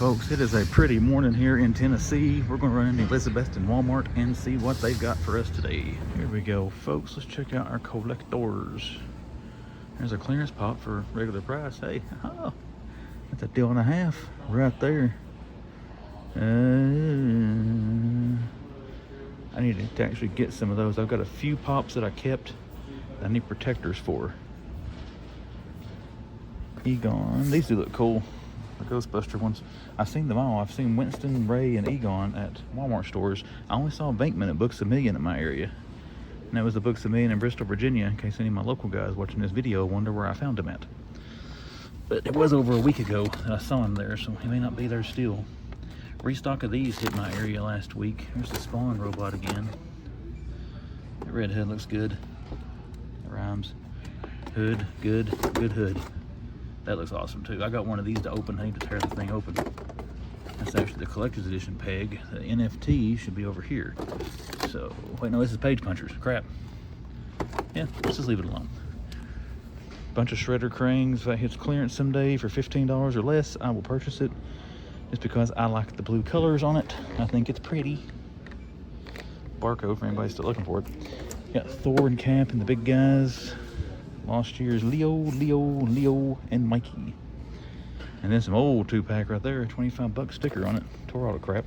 folks, it is a pretty morning here in Tennessee. We're going to run into Elizabethton Walmart and see what they've got for us today. Here we go, folks. Let's check out our collectors. There's a clearance pop for regular price. Hey, oh, that's a deal and a half right there. I need to actually get some of those. I've got a few pops that I kept that I need protectors for. Egon, these do look cool. The Ghostbuster ones. I've seen them all. I've seen Winston, Ray, and Egon at Walmart stores. I only saw Bankman at Books A Million in my area. And that was the Books A Million in Bristol, Virginia, in case any of my local guys watching this video wonder where I found him at. But it was over a week ago that I saw him there, so he may not be there still. Restock of these hit my area last week. Here's the Spawn robot again. The red hood looks good. It rhymes. Hood, good hood. That looks awesome too. I got one of these to open. I need to tear the thing open. That's actually the collector's edition peg. The NFT should be over here. So, wait, no, this is Page Punchers. Crap. Yeah, let's just leave it alone. Bunch of shredder cranes. If that hits clearance someday for $15 or less, I will purchase it. Just because I like the blue colors on it. I think it's pretty. Barcode for anybody still looking for it. Got Thor and Cap and the big guys. Last year's Leo, and Mikey. And then some old 2-pack right there, $25 sticker on it. Tore all the crap.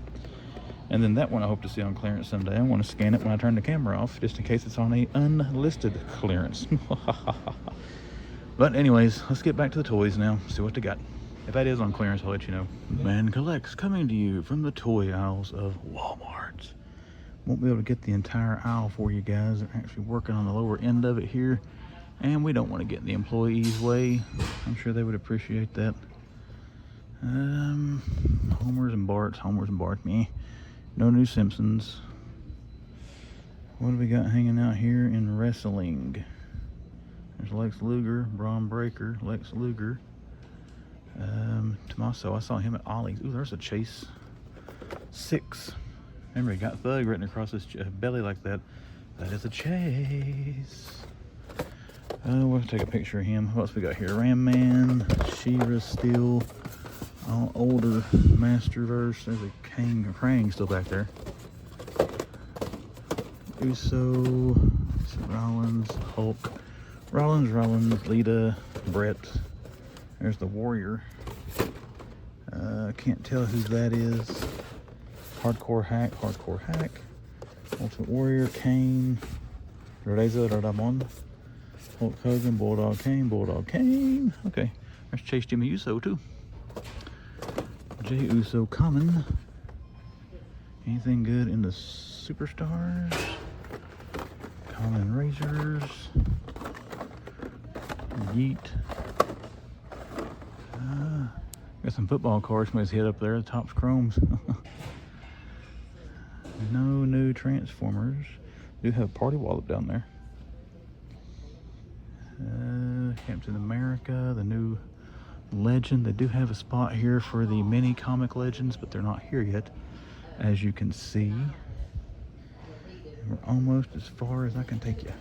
And then that one I hope to see on clearance someday. I want to scan it when I turn the camera off, just in case it's on a unlisted clearance. But anyways, let's get back to the toys now, see what they got. If that is on clearance, I'll let you know. Man Collects coming to you from the toy aisles of Walmart. Won't be able to get the entire aisle for you guys. They're actually working on the lower end of it here. And we don't want to get in the employees' way. I'm sure they would appreciate that. Homers and Barts, meh. No new Simpsons. What do we got hanging out here in wrestling? There's Lex Luger, Braun Breaker, Lex Luger. Tommaso, I saw him at Ollie's. Ooh, there's a Chase 6. Remember, he got Thug written across his belly like that. That is a Chase. We'll take a picture of him. What else we got here? Ram Man, She-Ra Steel, all older Masterverse. There's a Krang still back there. Uso, Rollins, Hulk, Rollins, Lita, Brett. There's the Warrior. Can't tell who that is. Hardcore Hack. Ultimate Warrior, Kane, Reza Ramon. Hulk Hogan, Bulldog Kane. Okay, there's Chase Jimmy Uso too. Jey Uso coming. Anything good in the Superstars? Common Razors. Yeet. Got some football cards. Somebody's hit up there. The Topps Chromes. No new Transformers. Do have Party Wallop down there. Captain America, the new Legend. They do have a spot here for the mini comic Legends, but they're not here yet, as you can see. We're almost as far as I can take you.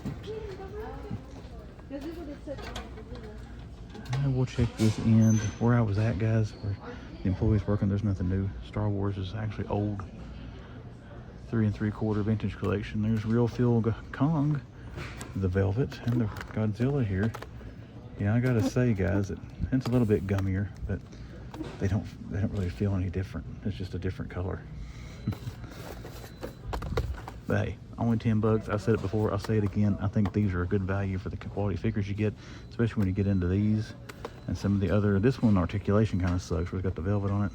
We'll check this end. Where I was at, guys, where the employees working, there's nothing new. Star Wars is actually old. 3 3/4 vintage collection. There's Real Feel Kong, the Velvet, and the Godzilla here. Yeah, I gotta say, guys, it's a little bit gummier, but they don't really feel any different. It's just a different color. But hey, only $10. I've said it before, I'll say it again. I think these are a good value for the quality figures you get, especially when you get into these and some of the other. This one, articulation kind of sucks, where it's got the velvet on it.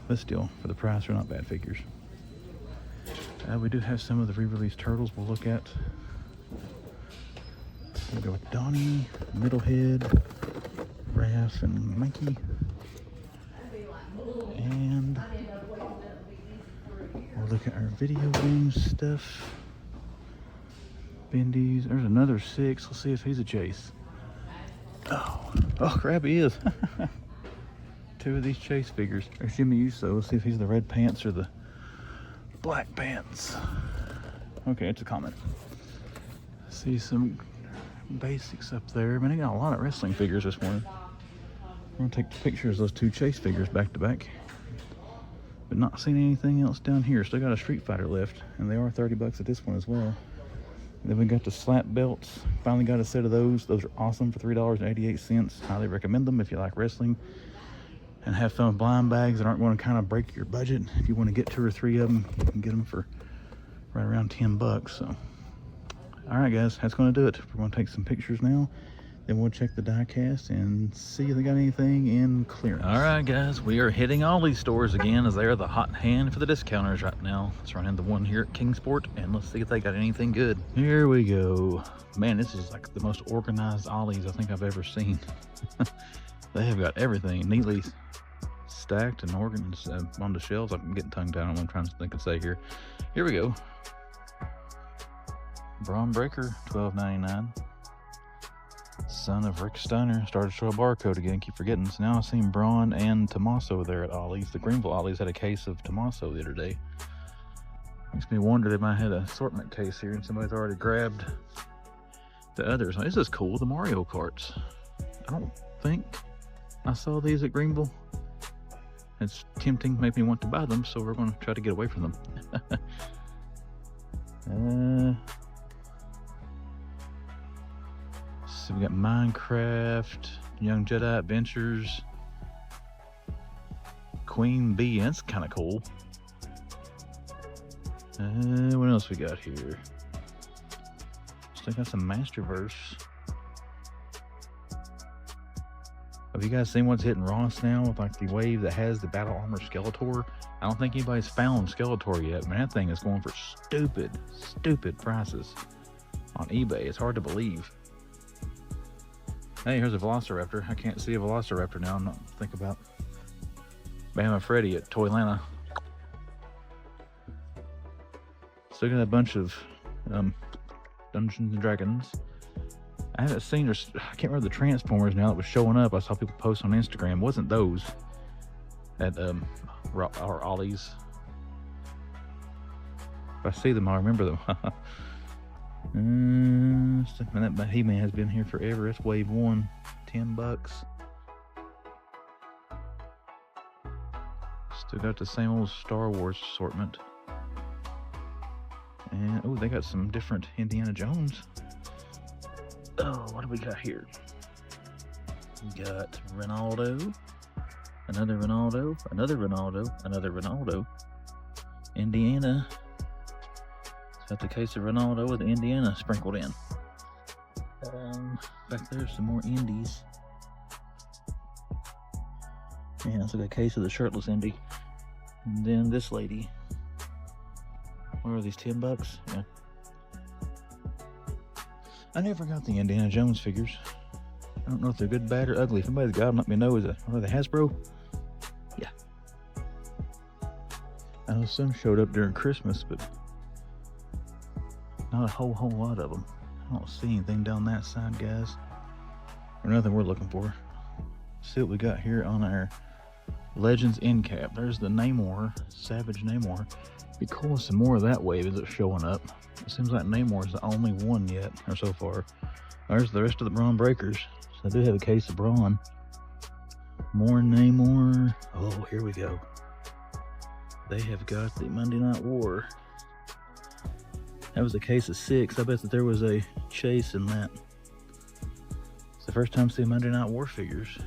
But still, for the price, they're not bad figures. We do have some of the re-released Turtles we'll look at. We'll go with Donnie, Middlehead, Raph, and Mikey. And we'll look at our video game stuff. Bendy's. There's another 6. Let's see if he's a Chase. Oh crap, he is. 2 of these Chase figures. There's Jimmy Uso. Let's see if he's the red pants or the black pants. Okay, it's a comment. See some basics up there. Man, I got a lot of wrestling figures this morning. I'm gonna take pictures of those two chase figures back to back. But not seeing anything else down here. Still got a Street Fighter left, and they are 30 bucks at this one as well. And then we got the slap belts. Finally got a set of those. Those are awesome for $3.88. Highly recommend them if you like wrestling and have fun with blind bags that aren't going to kind of break your budget. If you want to get 2 or 3 of them, you can get them for right around 10 bucks. So, all right, guys, that's going to do it. We're going to take some pictures now. Then we'll check the die cast and see if they got anything in clearance. All right, guys, we are hitting Ollie's stores again as they are the hot hand for the discounters right now. Let's run into one here at Kingsport and let's see if they got anything good. Here we go. Man, this is like the most organized Ollie's I think I've ever seen. They have got everything neatly stacked and organized on the shelves. I'm getting tongue tied on what I'm trying to think and say here. Here we go. Braun Breaker, $12.99. Son of Rick Steiner. Started to show a barcode again, keep forgetting. So now I've seen Braun and Tommaso there at Ollie's. The Greenville Ollie's had a case of Tommaso the other day. Makes me wonder they might have had an assortment case here and somebody's already grabbed the others. Now, this is cool, the Mario Karts. I don't think I saw these at Greenville. It's tempting, make me want to buy them, so we're going to try to get away from them. So we got Minecraft, Young Jedi Adventures, Queen Bee. That's kind of cool. What else we got here? Still got some Masterverse. Have you guys seen what's hitting Ross now with like the wave that has the Battle Armor Skeletor? I don't think anybody's found Skeletor yet. Man, that thing is going for stupid prices on eBay. It's hard to believe. Hey, here's a Velociraptor. I can't see a Velociraptor now. I'm not thinking about Bama Freddy at Toylanta. Still got a bunch of Dungeons and Dragons. I haven't seen, I can't remember the Transformers now that was showing up. I saw people post on Instagram. It wasn't those at our Ollie's. If I see them, I'll remember them. That He-Man has been here forever. It's wave 1, 10 bucks. Still got the same old Star Wars assortment. And oh, they got some different Indiana Jones. Oh, what do we got here? We got Ronaldo, another Ronaldo, another Ronaldo, another Ronaldo. Indiana. Got the case of Ronaldo with Indiana sprinkled in. Back there's some more Indies. Yeah, it's like a case of the shirtless Indy. And then this lady. What are these, 10 bucks? Yeah. I never got the Indiana Jones figures. I don't know if they're good, bad, or ugly. If anybody's got them, let me know. Are they Hasbro? Yeah. I know some showed up during Christmas, but not a whole lot of them. I don't see anything down that side, guys. Or nothing we're looking for. See what we got here on our Legends end cap. There's the Namor, Savage Namor. Be cool if some more of that wave is showing up. It seems like Namor is the only one yet, or so far. There's the rest of the Braun Breakers. So I do have a case of Braun. More Namor. Oh, here we go. They have got the Monday Night War. That was a case of 6. I bet that there was a chase in that. It's the first time seeing Monday Night War figures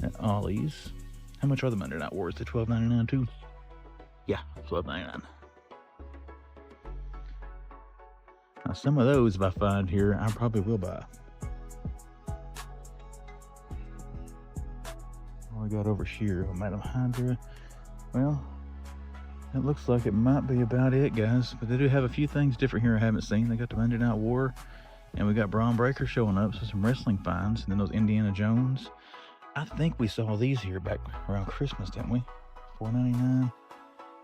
at Ollie's. How much are the Monday Night Wars? They're $12.99 too? Yeah, $12.99. Now some of those, if I find here, I probably will buy. What we got over here? Madam Hydra. Well, it looks like it might be about it, guys. But they do have a few things different here I haven't seen. They got the Monday Night War, and we got Braun Breaker showing up, so some wrestling finds, and then those Indiana Jones. I think we saw these here back around Christmas, didn't we? $4.99.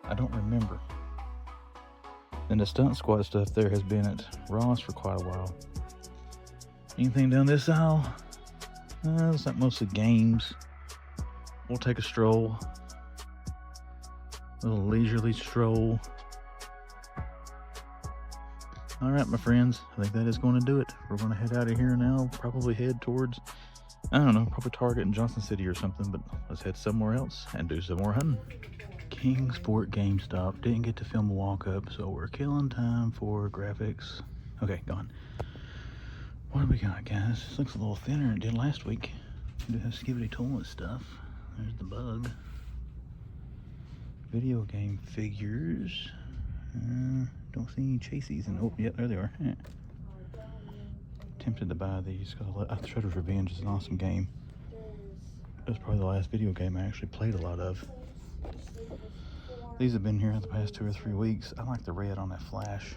I don't remember. And the Stunt Squad stuff there has been at Ross for quite a while. Anything down this aisle? It's like mostly games. We'll take a stroll. A little leisurely stroll. All right, my friends. I think that is going to do it. We're going to head out of here now. Probably head towards I don't know, probably Target in Johnson City or something, but let's head somewhere else and do some more hunting. Kingsport GameStop. Didn't get to film a walk up, so we're killing time for graphics. Okay, gone. What do we got, guys? This looks a little thinner than it did last week. We do have Skibidi Toilet stuff. There's the bug. Video game figures. Don't see any chases. And oh, yeah, there they are. Yeah. Tempted to buy these because Shredder's Revenge is an awesome game. That's probably the last video game I actually played a lot of. These have been here the past 2 or 3 weeks. I like the red on that flash.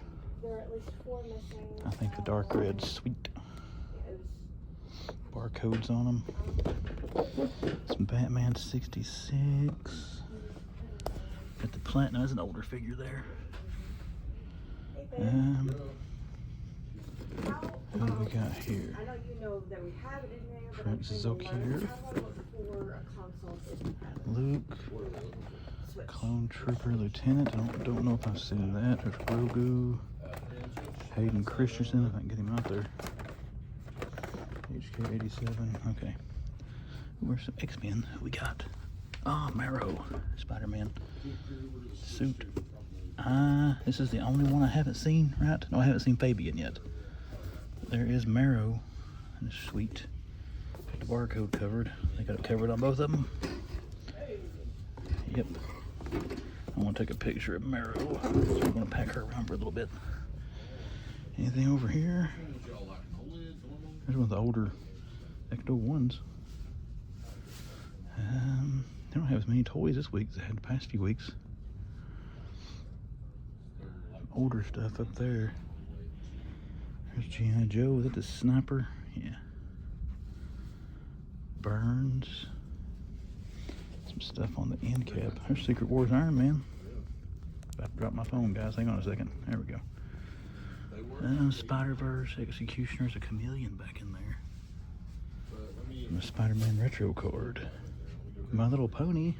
I think the dark red's sweet. Barcodes on them. Some Batman 66. Got the Platinum as an older figure there. Who do we got here? Prince Zokir. Luke. Clone Trooper Lieutenant. Don't know if I've seen that. There's Grogu. Hayden Christensen, if I can get him out there. HK 87. Okay. Where's some X-Men? Who we got? Ah, Marrow. Spider-Man suit. This is the only one I haven't seen, right? No, I haven't seen Fabian yet. But there is Marrow. That's sweet. Got the barcode covered. They got it covered on both of them. Yep. I want to take a picture of Marrow. So I'm going to pack her around for a little bit. Anything over here? There's one of the older Ecto ones. They don't have as many toys this week as they had the past few weeks. Older stuff up there. There's GIJoe. Is that the sniper? Yeah. Burns. Some stuff on the end cap. There's Secret Wars Iron Man. About to drop my phone, guys. Hang on a second. There we go. Spider-Verse, Executioner's a chameleon back in there. And the Spider-Man retro card. My Little Pony.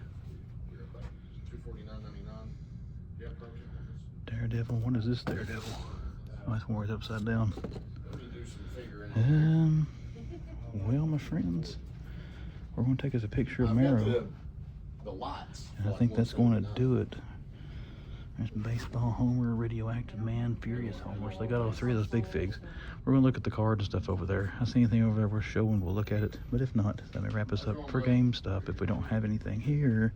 Daredevil. What is this Daredevil? Oh, that's more upside down. Well, my friends, we're going to take us a picture of Marrow. And I think that's going to do it. There's Baseball Homer, Radioactive Man, Furious Homer. So they got all 3 of those big figs. We're going to look at the cards and stuff over there. I see anything over there worth showing, we'll look at it. But if not, let me wrap us up for GameStop if we don't have anything here.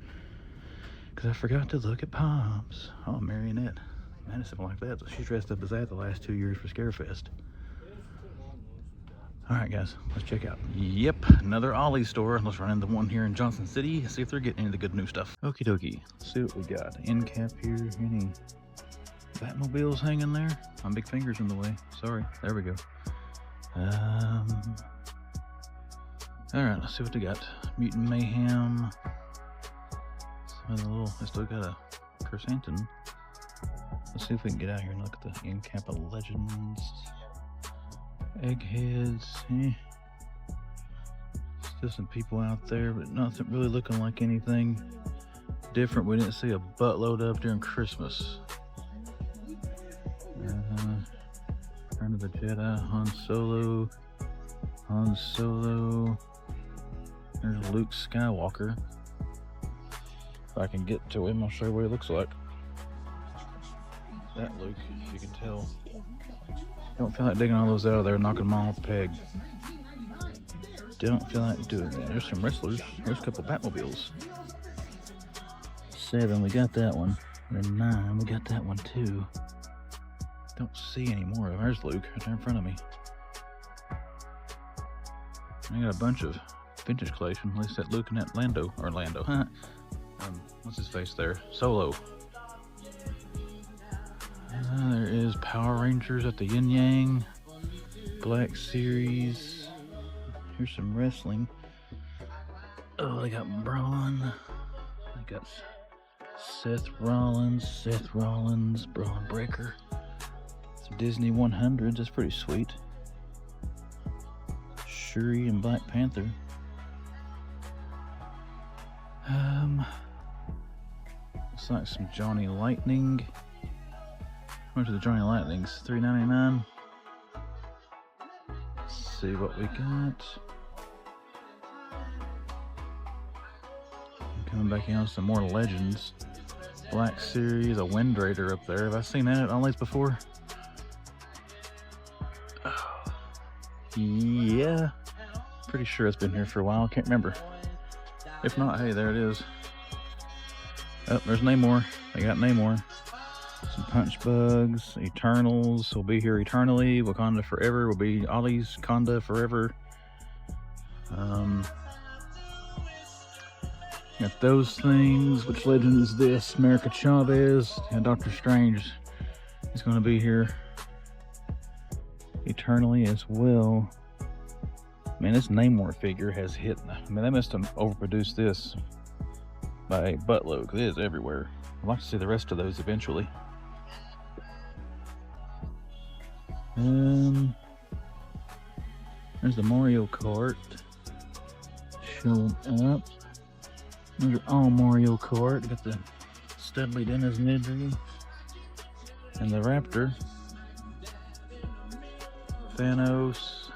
Because I forgot to look at Pops. Oh, Marionette. Madison like that. So she's dressed up as that the last 2 years for Scarefest. Alright guys, let's check out. Yep, another Ollie store. Let's run into one here in Johnson City, see if they're getting any of the good new stuff. Okie dokie, let's see what we got. End cap here, any Batmobiles hanging there? My big finger's in the way, sorry. There we go. Alright, let's see what they got. Mutant Mayhem. I still got a Chrysanthemum. Let's see if we can get out here and look at the end cap of Legends. Eggheads, still some people out there, but nothing really looking like anything different. We didn't see a buttload of during Christmas. Return of the Jedi, Han Solo. There's Luke Skywalker. If I can get to him, I'll show you what he looks like. That Luke, if you can tell. Don't feel like digging all those out of there and knocking them all off the peg. Don't feel like doing that. There's some wrestlers. There's a couple Batmobiles. 7, we got that one. And 9, we got that one too. Don't see any more of them. There's Luke right there in front of me. I got a bunch of vintage collection. At least that Luke and that Lando, huh? What's his face there? Solo. There is Power Rangers at the Yin Yang, Black Series. Here's some wrestling. Oh, they got Braun. They got Seth Rollins, Braun Breaker. Some Disney 100s, that's pretty sweet. Shuri and Black Panther. Looks like some Johnny Lightning. How much are the Johnny Lightnings? $3.99. Let's see what we got. Coming back in some more Legends. Black Series, a Wind Raider up there. Have I seen that at Ollie's before? Oh, yeah. Pretty sure it's been here for a while. Can't remember. If not, hey, there it is. Oh, there's Namor. They got Namor. Some Punch Bugs. Eternals will be here eternally. Wakanda forever will be Ollie's Conda forever. Got those things. Which legend is this? America Chavez and Doctor Strange is going to be here eternally as well. Man, this Namor figure has hit. I mean, they must have overproduced this by a buttload because it is everywhere. I'd like to see the rest of those eventually. There's the Mario Kart showing up. Those are all Mario Kart. Got the Studley Dennis Nedry and the Raptor. Thanos.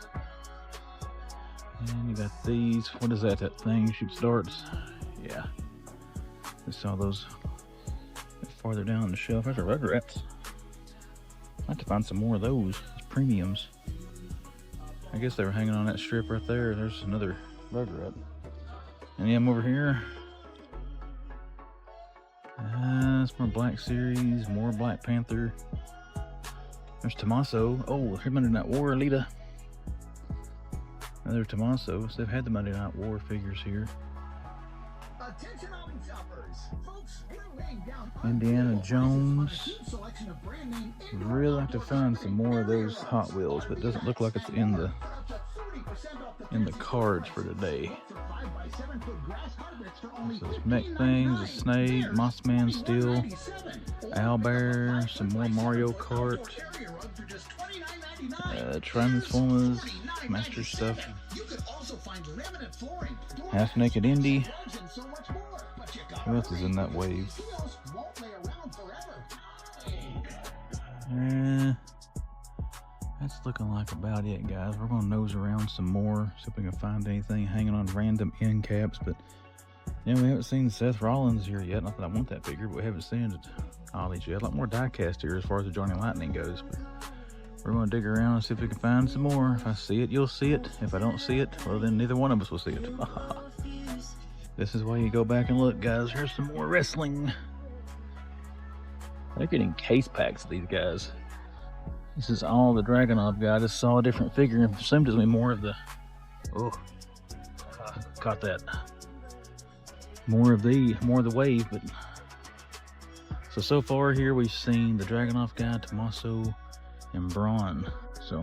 And you got these. What is that? That thing shoots darts. Yeah. I saw those farther down the shelf. There's a Rugrats. I'd like to find some more of those premiums. I guess they were hanging on that strip right there. There's another Rugrat. And yeah, I'm over here. It's more Black Series, more Black Panther. There's Tommaso. Oh, here's Monday Night War, Alita. Another Tommaso. So they've had the Monday Night War figures here. Indiana Jones. Really like to find some more of those Hot Wheels, but it doesn't look like it's in the cards for today. Those mech things, a snake, Mossman Steel, Owlbear, some more Mario Kart, Transformers, Master stuff, Half Naked Indy. What else is in that wave? That's looking like about it, guys. We're gonna nose around some more, see if we can find anything hanging on random end caps. But yeah, we haven't seen Seth Rollins here yet. Not that I want that figure, but we haven't seen it Ollie's yet. A lot more die-cast here as far as the Johnny Lightning goes. But we're gonna dig around and see if we can find some more. If I see it, you'll see it. If I don't see it, well, then neither one of us will see it. This is why you go back and look, guys. Here's some more wrestling. They're getting case packs of these guys. This is all the Dragunov guy. I just saw a different figure and assumed it was more of the. Oh, caught that. More of the wave, but so far here we've seen the Dragunov guy, Tommaso, and Braun. So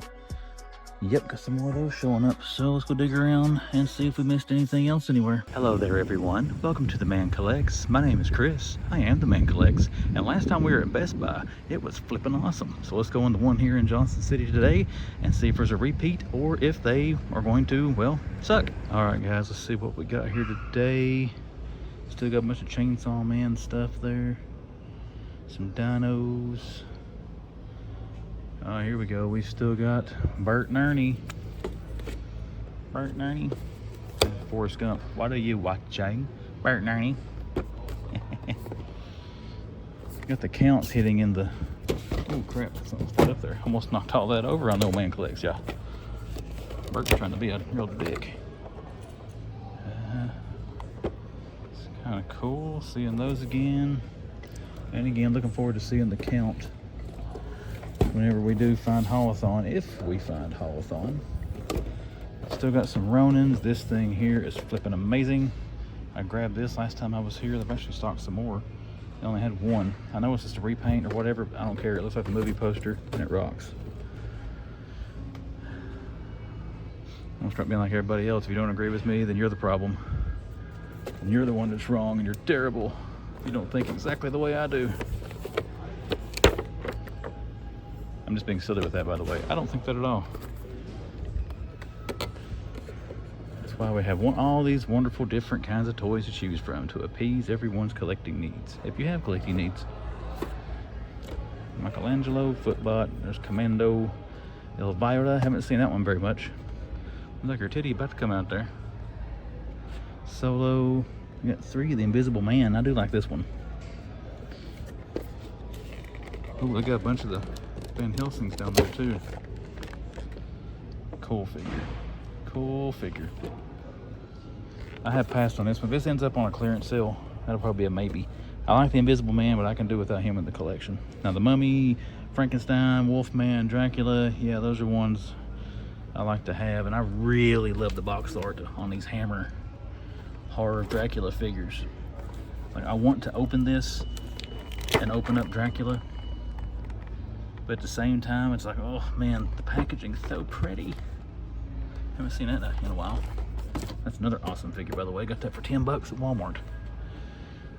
yep, got some more of those showing up. So let's go dig around and see if we missed anything else anywhere. Hello there, everyone. Welcome to The Man Collects. My name is Chris. I am The Man Collects. And last time we were at Best Buy, it was flipping awesome. So let's go into one here in Johnson City today and see if there's a repeat or if they are going to, well, suck. All right, guys, let's see what we got here today. Still got a bunch of Chainsaw Man stuff there. Some dinos. Here we go. We've still got Bert and Ernie. Bert and Ernie. Forrest Gump. What are you watching? Bert and Ernie. Got the counts hitting in the... Oh crap, something's put up there. Almost knocked all that over on No Man Collects, yeah. Bert's trying to be a real dick. It's kind of cool seeing those again. And again, looking forward to seeing the count whenever we do find Haulathon, if we find Haulathon. Still got some Ronins. This thing here is flipping amazing. I grabbed this last time I was here. They've actually stocked some more. They only had one. I know it's just a repaint or whatever, but I don't care. It looks like a movie poster and it rocks. Don't start being like everybody else. If you don't agree with me, then you're the problem. And you're the one that's wrong and you're terrible. You don't think exactly the way I do. I'm just being silly with that, by the way. I don't think that at all. That's why we have all these wonderful different kinds of toys to choose from to appease everyone's collecting needs. If you have collecting needs. Michelangelo, Footbot, there's Commando, Elvira. Haven't seen that one very much. Looks like her titty about to come out there. Solo, We got 3 of the Invisible Man. I do like this one. Oh, we got a bunch of the Van Helsings down there too. Cool figure. Cool figure. I have passed on this one. If this ends up on a clearance sale, that'll probably be a maybe. I like the Invisible Man, but I can do without him in the collection. Now the Mummy, Frankenstein, Wolfman, Dracula, yeah, those are ones I like to have. And I really love the box art on these Hammer horror Dracula figures. Like, I want to open this and open up Dracula, but at the same time, it's like, oh man, the packaging's so pretty. Haven't seen that in a while. That's another awesome figure, by the way. Got that for 10 bucks at Walmart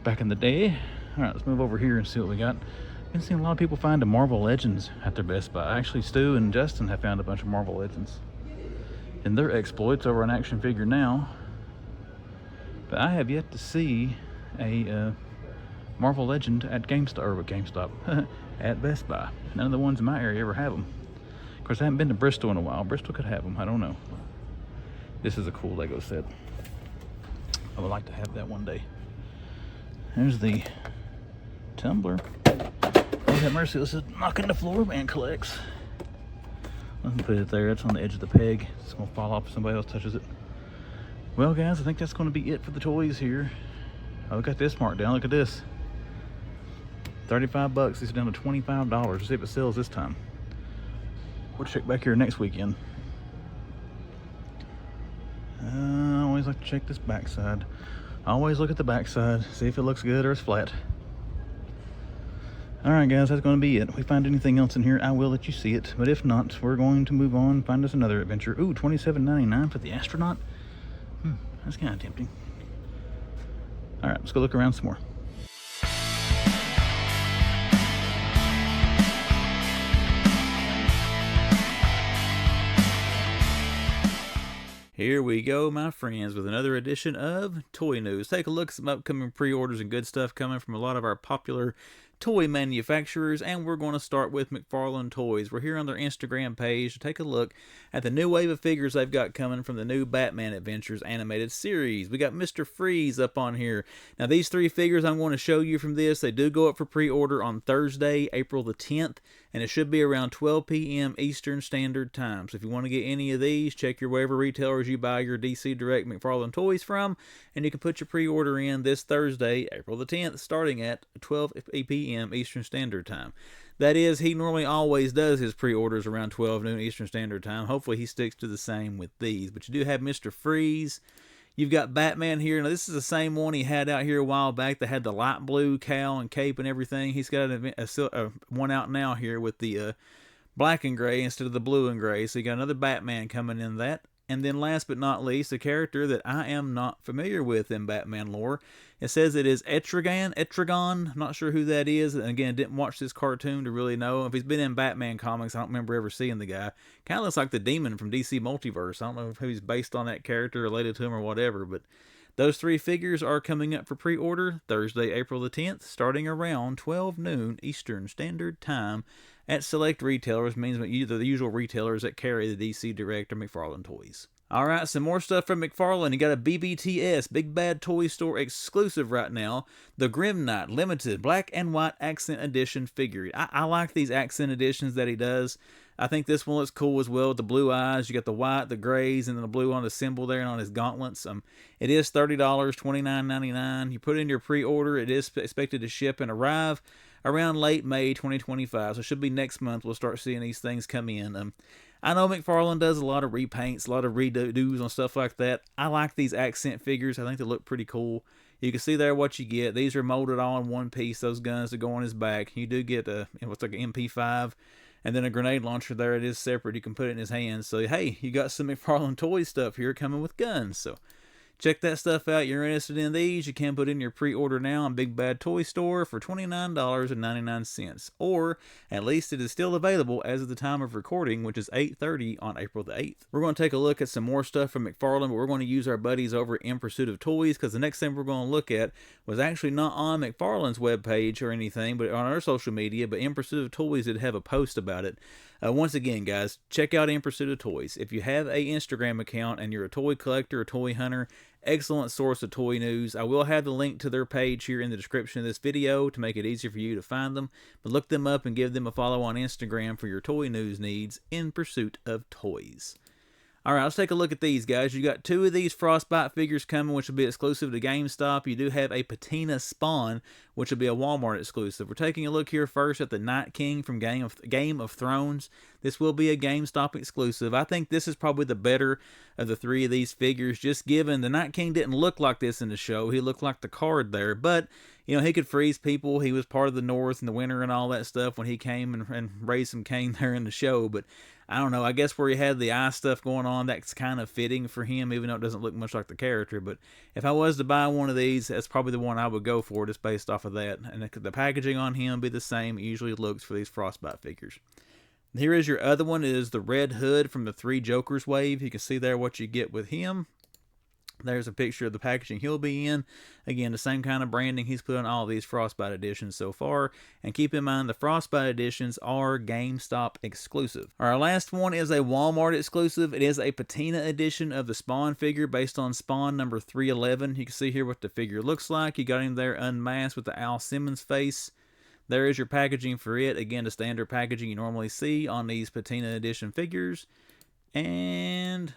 back in the day. All right, let's move over here and see what we got. Been seeing a lot of people find the Marvel Legends at their Best Buy. Actually, Stu and Justin have found a bunch of Marvel Legends and their exploits over an action figure now. But I have yet to see a Marvel Legend at GameStop, at Best Buy. None of the ones in my area ever have them. Of course, I haven't been to Bristol in a while. Bristol could have them, I don't know. This is a cool Lego set. I would like to have that one day. There's the tumbler. Lord have mercy, this is knocking the floor, man collects. Let me put it there, it's on the edge of the peg. It's gonna fall off if somebody else touches it. Well guys, I think that's gonna be it for the toys here. Oh, we got this marked down, look at this. 35 bucks, this is down to $25. Let's see if it sells this time. We'll check back here next weekend. I always like to check this backside. I always look at the backside, see if it looks good or it's flat. Alright guys, that's going to be it. If we find anything else in here, I will let you see it. But if not, we're going to move on, find us another adventure. Ooh, $27.99 for the astronaut? That's kind of tempting. Alright, let's go look around some more. Here we go, my friends, with another edition of Toy News. Take a look at some upcoming pre-orders and good stuff coming from a lot of our popular toy manufacturers, and we're going to start with McFarlane Toys. We're here on their Instagram page to take a look at the new wave of figures they've got coming from the new Batman Adventures animated series. We got Mr. Freeze up on here. Now, these 3 figures I'm going to show you from this, they do go up for pre-order on Thursday, April the 10th, and it should be around 12 p.m. Eastern Standard Time. So if you want to get any of these, check your wherever retailers you buy your DC Direct McFarlane Toys from, and you can put your pre-order in this Thursday, April the 10th, starting at 12 p.m. Eastern Standard Time. That is, he normally always does his pre-orders around 12 noon Eastern Standard Time. Hopefully he sticks to the same with these. But you do have Mr. Freeze. You've got Batman here. Now, this is the same one he had out here a while back that had the light blue cowl and cape and everything. He's got a one out now here with the black and gray instead of the blue and gray. So you got another Batman coming in that. And then last but not least, a character that I am not familiar with in Batman lore. It says it is Etrigan. Not sure who that is. And again, didn't watch this cartoon to really know. If he's been in Batman comics, I don't remember ever seeing the guy. Kind of looks like the Demon from DC Multiverse. I don't know if he's based on that character, related to him or whatever. But those 3 figures are coming up for pre-order Thursday, April the 10th, starting around 12 noon Eastern Standard Time at select retailers. Means either the usual retailers that carry the DC Direct or McFarlane Toys. Alright, some more stuff from McFarlane. You got a BBTS, Big Bad Toy Store exclusive right now. The Grim Knight Limited Black and White Accent Edition figure. I like these accent editions that he does. I think this one looks cool as well with the blue eyes. You got the white, the grays, and then the blue on the symbol there and on his gauntlets. It is $30, $29.99. You put in your pre-order. It is expected to ship and arrive around late May 2025. So it should be next month we'll start seeing these things come in. I know McFarlane does a lot of repaints, a lot of redos on stuff like that. I like these accent figures. I think they look pretty cool. You can see there what you get. These are molded all in one piece. Those guns that go on his back. You do get what's like an MP5 and then a grenade launcher there. It is separate. You can put it in his hands. So, hey, you got some McFarlane Toy stuff here coming with guns. So, check that stuff out. You're interested in these, you can put in your pre-order now on Big Bad Toy Store for $29.99. Or, at least it is still available as of the time of recording, which is 8:30 on April the 8th. We're going to take a look at some more stuff from McFarlane, but we're going to use our buddies over at In Pursuit of Toys, because the next thing we're going to look at was actually not on McFarlane's webpage or anything, but on our social media, but In Pursuit of Toys did have a post about it. Once again, guys, check out In Pursuit of Toys. If you have a Instagram account and you're a toy collector, a toy hunter, Excellent source of toy news. I will have the link to their page here in the description of this video to make it easier for you to find them. But look them up and give them a follow on Instagram for your toy news needs in pursuit of toys. All right, let's take a look at these, guys. You got 2 of these Frostbite figures coming, which will be exclusive to GameStop. You do have a Patina Spawn, which will be a Walmart exclusive. We're taking a look here first at the Night King from Game of Thrones. This will be a GameStop exclusive. I think this is probably the better of the 3 of these figures, just given the Night King didn't look like this in the show. He looked like the card there, but you know, he could freeze people. He was part of the North in the winter and all that stuff when he came and raised some cane there in the show. But I don't know. I guess where he had the eye stuff going on, that's kind of fitting for him, even though it doesn't look much like the character. But if I was to buy one of these, that's probably the one I would go for, just based off of that. And the packaging on him be the same it usually looks for these Frostbite figures. Here is your other one. It is the Red Hood from the 3 Jokers wave. You can see there what you get with him. There's a picture of the packaging he'll be in. Again, the same kind of branding he's put on all these Frostbite editions so far. And keep in mind, the Frostbite editions are GameStop exclusive. Our last one is a Walmart exclusive. It is a Patina edition of the Spawn figure based on Spawn number 311. You can see here what the figure looks like. You got him there unmasked with the Al Simmons face. There is your packaging for it. Again, the standard packaging you normally see on these Patina edition figures. And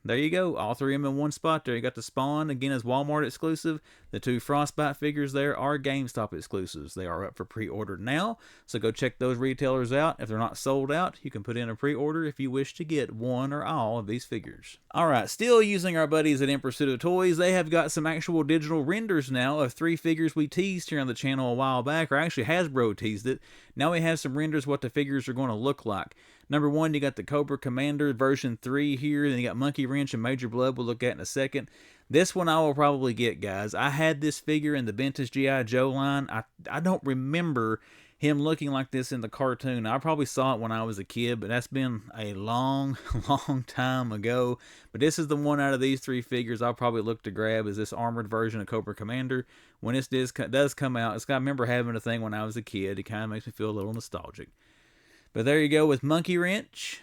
there you go. All 3 of them in one spot there. You got the Spawn, again, as Walmart exclusive. The 2 Frostbite figures there are GameStop exclusives. They are up for pre-order now, so go check those retailers out. If they're not sold out, you can put in a pre-order if you wish to get one or all of these figures. Alright, still using our buddies at In Pursuit of Toys, they have got some actual digital renders now of 3 figures we teased here on the channel a while back, or actually Hasbro teased it. Now we have some renders what the figures are going to look like. Number 1, you got the Cobra Commander version 3 here. Then you got Monkey Wrench and Major Blood we'll look at in a second. This one I will probably get, guys. I had this figure in the vintage GIJoe line. I don't remember him looking like this in the cartoon. I probably saw it when I was a kid, but that's been a long, long time ago. But this is the one out of these 3 figures I'll probably look to grab, is this armored version of Cobra Commander. When this does come out, I remember having a thing when I was a kid. It kind of makes me feel a little nostalgic. But there you go with Monkey Wrench.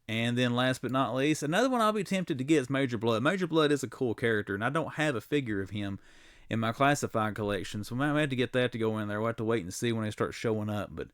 And then last but not least, another one I'll be tempted to get is Major Blood. Major Blood is a cool character, and I don't have a figure of him in my classified collection, so I might have to get that to go in there. We'll have to wait and see when they start showing up. But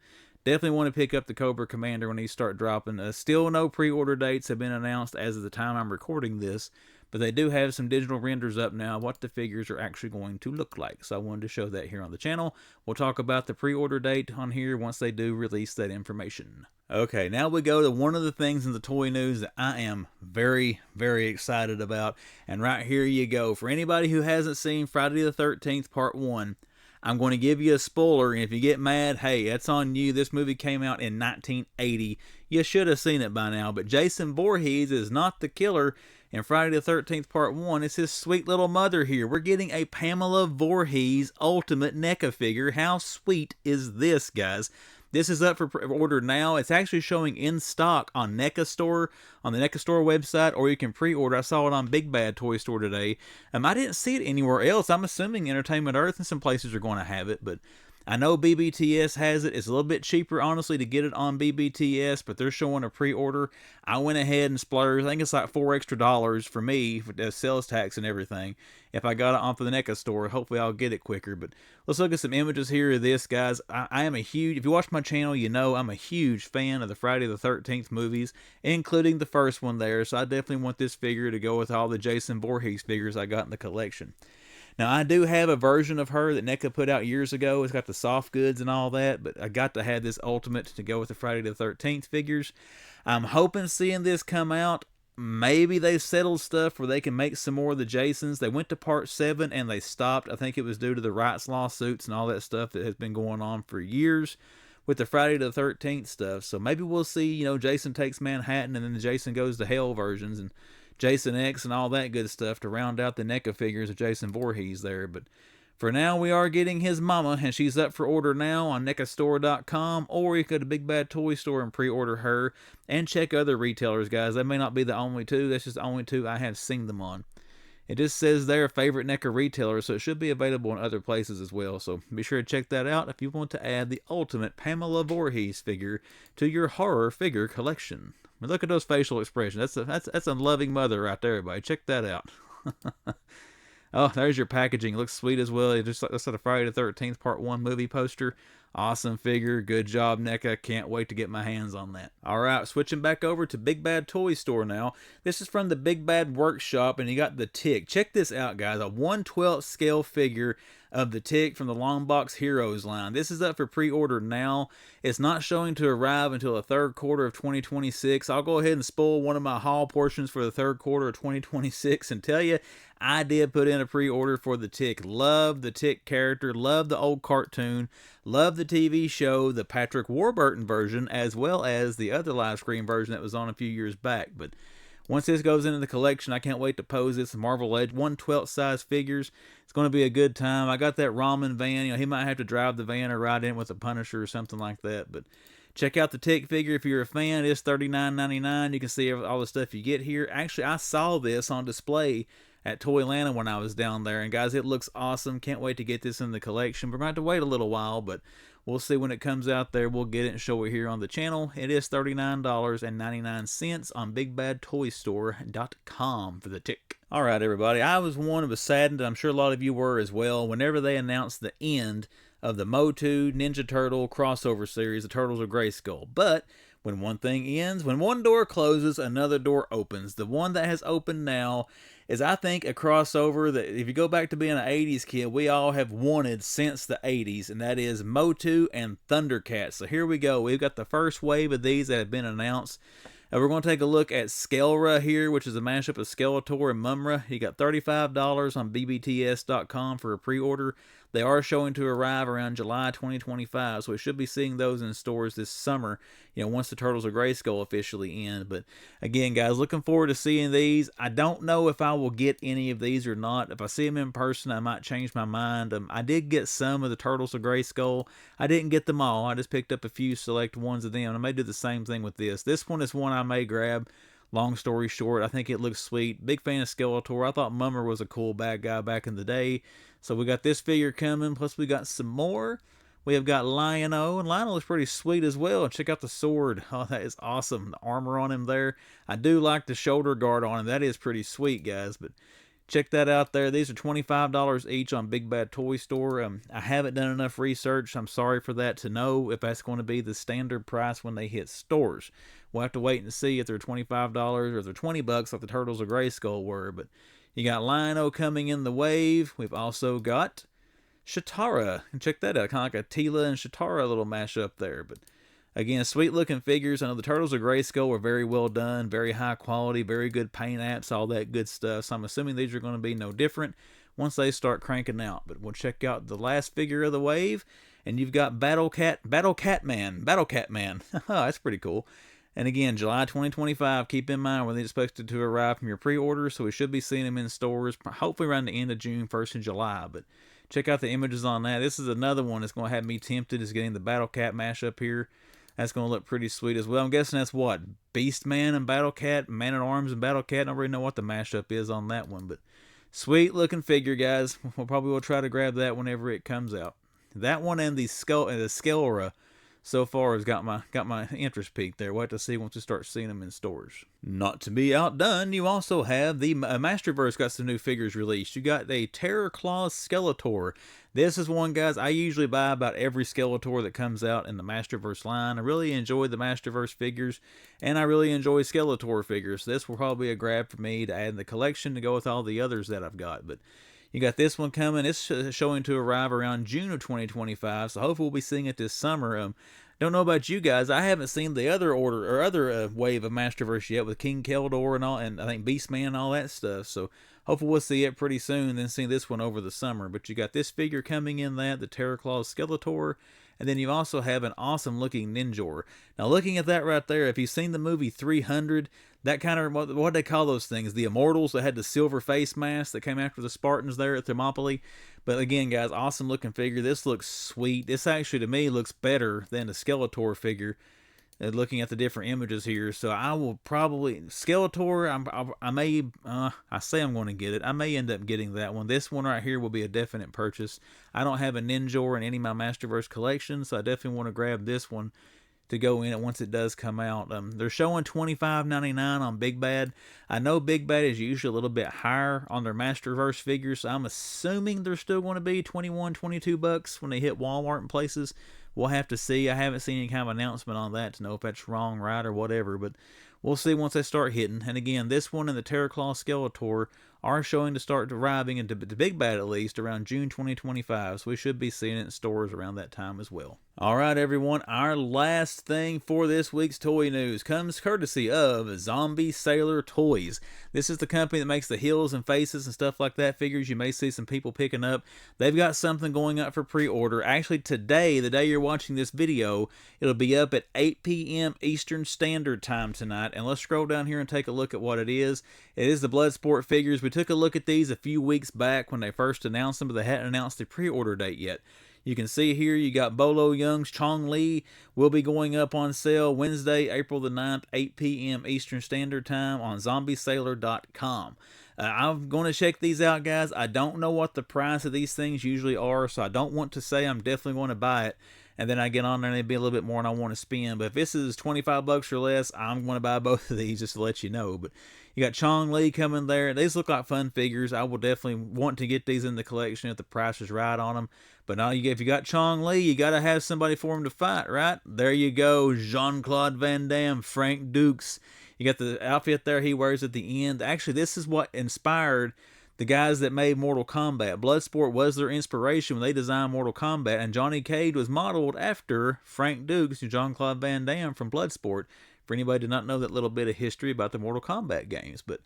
definitely want to pick up the Cobra Commander when these start dropping. Still no pre-order dates have been announced as of the time I'm recording this, but they do have some digital renders up now what the figures are actually going to look like. So I wanted to show that here on the channel. We'll talk about the pre-order date on here once they do release that information. Okay, now we go to one of the things in the toy news that I am very, very excited about. And right here you go. For anybody who hasn't seen Friday the 13th Part 1, I'm going to give you a spoiler, and if you get mad, hey, that's on you. This movie came out in 1980. You should have seen it by now, but Jason Voorhees is not the killer in Friday the 13th Part 1. It's his sweet little mother here. We're getting a Pamela Voorhees Ultimate NECA figure. How sweet is this, guys? This is up for order now. It's actually showing in stock on NECA Store, on the NECA Store website, or you can pre-order. I saw it on Big Bad Toy Store today. I didn't see it anywhere else. I'm assuming Entertainment Earth and some places are going to have it, but I know BBTS has it. It's a little bit cheaper, honestly, to get it on BBTS, but they're showing a pre-order. I went ahead and splurged. I think it's like $4 extra for me for the sales tax and everything. If I got it off of the NECA store, hopefully I'll get it quicker. But let's look at some images here of this, guys. I am a huge, if you watch my channel, you know I'm a huge fan of the Friday the 13th movies, including the first one there. So I definitely want this figure to go with all the Jason Voorhees figures I got in the collection. Now, I do have a version of her that NECA put out years ago. It's got the soft goods and all that, but I got to have this Ultimate to go with the Friday the 13th figures. I'm hoping seeing this come out, maybe they've settled stuff where they can make some more of the Jasons. They went to Part 7 and they stopped. I think it was due to the rights lawsuits and all that stuff that has been going on for years with the Friday the 13th stuff. So maybe we'll see, you know, Jason Takes Manhattan and then the Jason Goes to Hell versions and Jason X and all that good stuff to round out the NECA figures of Jason Voorhees there. But for now, we are getting his mama, and she's up for order now on NECAstore.com, or you can go to Big Bad Toy Store and pre-order her, and check other retailers, guys. That may not be the only two. That's just the only two I have seen them on. It just says there, favorite NECA retailer, so it should be available in other places as well. So be sure to check that out if you want to add the Ultimate Pamela Voorhees figure to your horror figure collection. I mean, look at those facial expressions. That's a loving mother right there, everybody. Check that out. Oh, there's your packaging. It looks sweet as well. It just looks like a Friday the 13th Part 1 movie poster. Awesome figure. Good job, NECA. Can't wait to get my hands on that. All right, switching back over to Big Bad Toy Store now. This is from the Big Bad Workshop, and you got the Tick. Check this out, guys. A 1/12 scale figure of the Tick from the Long Box Heroes line. This is up for pre-order now. It's not showing to arrive until the third quarter of 2026. I'll go ahead and spoil one of my haul portions for the third quarter of 2026 and tell you, I did put in a pre-order for the Tick. Love the Tick character, love the old cartoon, love the TV show, the Patrick Warburton version, as well as the other live screen version that was on a few years back. But once this goes into the collection, I can't wait to pose this. Marvel Legends 1/12 size figures. It's going to be a good time. I got that Ramen van. You know, he might have to drive the van or ride in with a Punisher or something like that. But check out the Tick figure if you're a fan. It's $39.99. You can see all the stuff you get here. Actually, I saw this on display at Toyland when I was down there. And guys, it looks awesome. Can't wait to get this in the collection. We're going to have to wait a little while, but we'll see when it comes out there. We'll get it and show it here on the channel. It is $39.99 on BigBadToyStore.com for the Tick. All right, everybody. I was one of us saddened. I'm sure a lot of you were as well. Whenever they announced the end of the Motu Ninja Turtle crossover series, the Turtles of Grayskull. But when one thing ends, when one door closes, another door opens. The one that has opened now is, I think, a crossover that, if you go back to being an 80s kid, we all have wanted since the 80s, and that is Motu and Thundercats. So here we go. We've got the first wave of these that have been announced. We're going to take a look at Skelra here, which is a mashup of Skeletor and Mumra. You got $35 on bbts.com for a pre-order. They are showing to arrive around July 2025, so we should be seeing those in stores this summer, you know, once the Turtles of Grayskull officially end. But again, guys, looking forward to seeing these. I don't know if I will get any of these or not. If I see them in person, I might change my mind. I did get some of the Turtles of Grayskull. I didn't get them all. I just picked up a few select ones of them. I may do the same thing with this. This one is one I may grab. Long story short, I think it looks sweet. Big fan of Skeletor. I thought Mummer was a cool bad guy back in the day. So we got this figure coming, plus we got some more. We have got Lion-O, and Lion-O is pretty sweet as well. Check out the sword. Oh, that is awesome. The armor on him there. I do like the shoulder guard on him. That is pretty sweet, guys. But check that out there. These are $25 each on Big Bad Toy Store. I haven't done enough research. I'm sorry for that to know if that's going to be the standard price when they hit stores. We'll have to wait and see if they're $25 or if they're $20 like the Turtles of Grayskull were. But you got Lion-O coming in the wave. We've also got Shatara. And check that out. Kind of like a Tila and Shatara little mashup there. But again, sweet looking figures. I know the Turtles of Grayskull were very well done, very high quality, very good paint apps, all that good stuff. So I'm assuming these are going to be no different once they start cranking out. But we'll check out the last figure of the wave. And you've got Battle Cat Man. That's pretty cool. And again, July 2025, keep in mind when they're expected to arrive from your pre-order, so we should be seeing them in stores, hopefully around the end of June, 1st of July. But check out the images on that. This is another one that's going to have me tempted, is getting the Battle Cat mashup here. That's going to look pretty sweet as well. I'm guessing that's what? Beast Man and Battle Cat, Man at Arms and Battle Cat. I don't really know what the mashup is on that one, but sweet looking figure, guys. We'll probably try to grab that whenever it comes out. That one and the Skelra so far has got my interest peaked there. We'll have to see once we start seeing them in stores. Not to be outdone, you also have the Masterverse got some new figures released. You got a Terror Claws Skeletor. This is one, guys, I usually buy about every Skeletor that comes out in the Masterverse line. I really enjoy the Masterverse figures, and I really enjoy Skeletor figures. So this will probably be a grab for me to add in the collection to go with all the others that I've got. But you got this one coming. It's showing to arrive around June of 2025, so hopefully we'll be seeing it this summer. Don't know about you guys. I haven't seen the other wave of Masterverse yet with King Keldor and all, and I think Beastman and all that stuff. So hopefully we'll see it pretty soon, then see this one over the summer. But you got this figure coming in, the Terror Claws Skeletor. And then you also have an awesome looking Ninjor. Now looking at that right there, if you've seen the movie 300, that kind of, what do they call those things? The Immortals that had the silver face mask that came after the Spartans there at Thermopylae. But again, guys, awesome looking figure. This looks sweet. This actually, to me, looks better than the Skeletor figure. Looking at the different images here, so I will probably Skeletor. I say I'm going to get it. I may end up getting that one. This one right here will be a definite purchase. I don't have a Ninjor in any of my Masterverse collections, so I definitely want to grab this one. to go in it once it does come out. They're showing $25.99 on Big Bad. I know Big Bad is usually a little bit higher on their Masterverse figures, so I'm assuming they're still going to be 21, 22 bucks when they hit Walmart and places. We'll have to see. I haven't seen any kind of announcement on that to know if that's wrong, right, or whatever, but we'll see once they start hitting. And again, this one and the Terraclaw Skeletor are showing to start arriving into the Big Bad at least around June 2025, so we should be seeing it in stores around that time as well. All right, everyone, our last thing for this week's toy news comes courtesy of Zombie Sailor Toys. This is the company that makes the heels and faces and stuff like that figures you may see some people picking up. They've got something going up for pre-order. Actually, today, the day you're watching this video, it'll be up at 8 p.m. Eastern Standard Time tonight. And let's scroll down here and take a look at what it is. It is the Bloodsport figures. We took a look at these a few weeks back when they first announced them, but they hadn't announced the pre-order date yet. You can see here you got Bolo Young's Chong Li will be going up on sale Wednesday, April the 9th, 8 p.m. Eastern Standard Time on zombiesailor.com. I'm going to check these out, guys. I don't know what the price of these things usually are, so I don't want to say I'm definitely going to buy it. And then I get on there and it'd be a little bit more and I want to spend. But if this is 25 bucks or less, I'm going to buy both of these just to let you know. But you got Chong Li coming there. These look like fun figures. I will definitely want to get these in the collection if the price is right on them. But now if you got Chong Li, you got to have somebody for him to fight, right? There you go. Jean-Claude Van Damme, Frank Dukes. You got the outfit there he wears at the end. Actually, this is what inspired the guys that made Mortal Kombat. Bloodsport was their inspiration when they designed Mortal Kombat, and Johnny Cage was modeled after Frank Dukes and Jean-Claude Van Damme from Bloodsport, for anybody who did not know that little bit of history about the Mortal Kombat games. But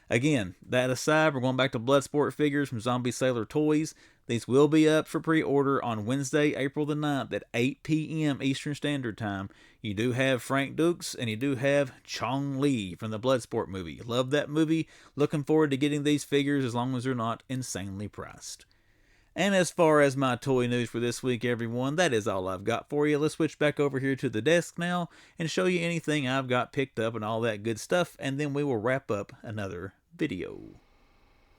again, that aside, we're going back to Bloodsport figures from Zombie Sailor Toys. These will be up for pre-order on Wednesday, April the 9th at 8 p.m. Eastern Standard Time. You do have Frank Dukes and you do have Chong Li from the Bloodsport movie. Love that movie. Looking forward to getting these figures as long as they're not insanely priced. And as far as my toy news for this week, everyone, that is all I've got for you. Let's switch back over here to the desk now and show you anything I've got picked up and all that good stuff, and then we will wrap up another video.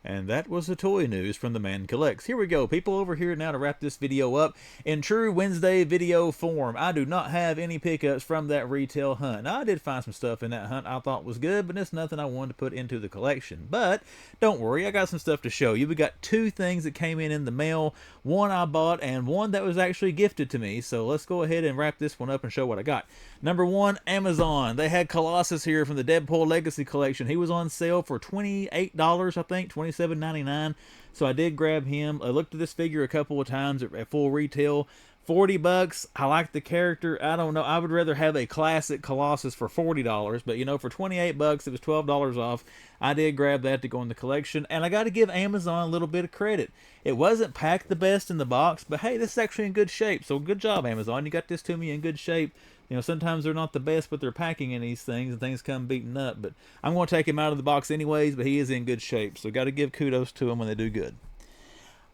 And that was the toy news from the Man Collects. Here we go, people, over here now to wrap this video up in true Wednesday video form. I do not have any pickups from that retail hunt. Now, I did find some stuff in that hunt I thought was good, but it's nothing I wanted to put into the collection. But don't worry, I got some stuff to show you. We got two things that came in the mail. One I bought and one that was actually gifted to me. So let's go ahead and wrap this one up and show what I got. Number one, Amazon. They had Colossus here from the Deadpool Legacy Collection. He was on sale for $28, I think, $27.99. So I did grab him. I looked at this figure a couple of times at full retail. 40 bucks. I like the character. I don't know. I would rather have a classic Colossus for $40, but you know, for 28 bucks, it was $12 off. I did grab that to go in the collection, and I got to give Amazon a little bit of credit. It wasn't packed the best in the box, but hey, this is actually in good shape. So good job, Amazon. You got this to me in good shape. You know, sometimes they're not the best, but they're packing in these things, and things come beaten up. But I'm going to take him out of the box anyways, but he is in good shape. So got to give kudos to him when they do good.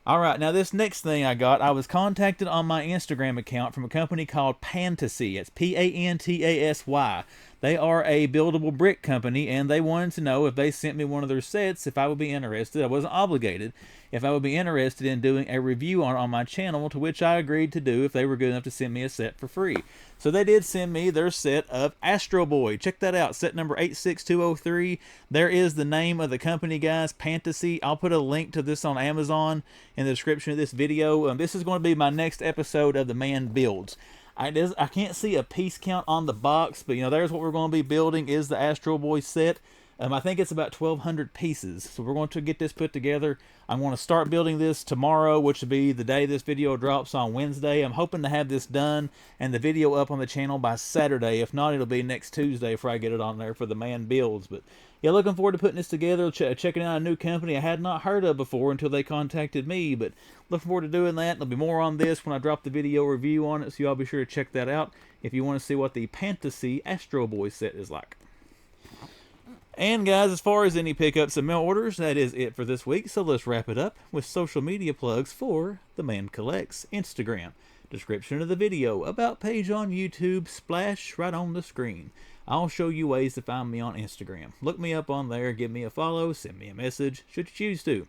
All right, now this next thing I got, I was contacted on my Instagram account from a company called Pantasy. It's P-A-N-T-A-S-Y. They are a buildable brick company, and they wanted to know if they sent me one of their sets, if I would be interested. I wasn't obligated. If I would be interested in doing a review on my channel, to which I agreed to do if they were good enough to send me a set for free. So they did send me their set of Astro Boy. Check that out, set number 86203. There is the name of the company, guys, Pantasy. I'll put a link to this on Amazon in the description of this video. This is going to be my next episode of the Man Builds. I can't see a piece count on the box, but you know, there's what we're going to be building is the Astro Boy set. I think it's about 1,200 pieces. So we're going to get this put together. I'm going to start building this tomorrow, which will be the day this video drops on Wednesday. I'm hoping to have this done and the video up on the channel by Saturday. If not, it'll be next Tuesday before I get it on there for the Man Builds. But yeah, looking forward to putting this together, checking out a new company I had not heard of before until they contacted me. But looking forward to doing that. There'll be more on this when I drop the video review on it, so y'all be sure to check that out if you want to see what the Pantasy Astro Boy set is like. And guys, as far as any pickups and mail orders, that is it for this week. So let's wrap it up with social media plugs for the Man Collects Instagram. Description of the video, about page on YouTube, splash right on the screen. I'll show you ways to find me on Instagram. Look me up on there, give me a follow, send me a message, should you choose to.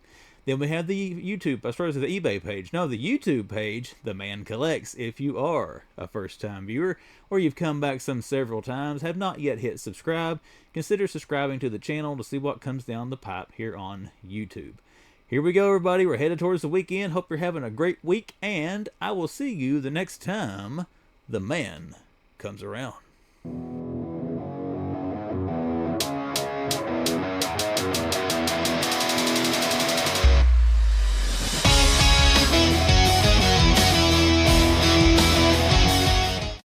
Then we have the YouTube, I started with the eBay page. No, the YouTube page, The Man Collects. If you are a first-time viewer or you've come back some several times, have not yet hit subscribe, consider subscribing to the channel to see what comes down the pipe here on YouTube. Here we go, everybody. We're headed towards the weekend. Hope you're having a great week, and I will see you the next time the man comes around.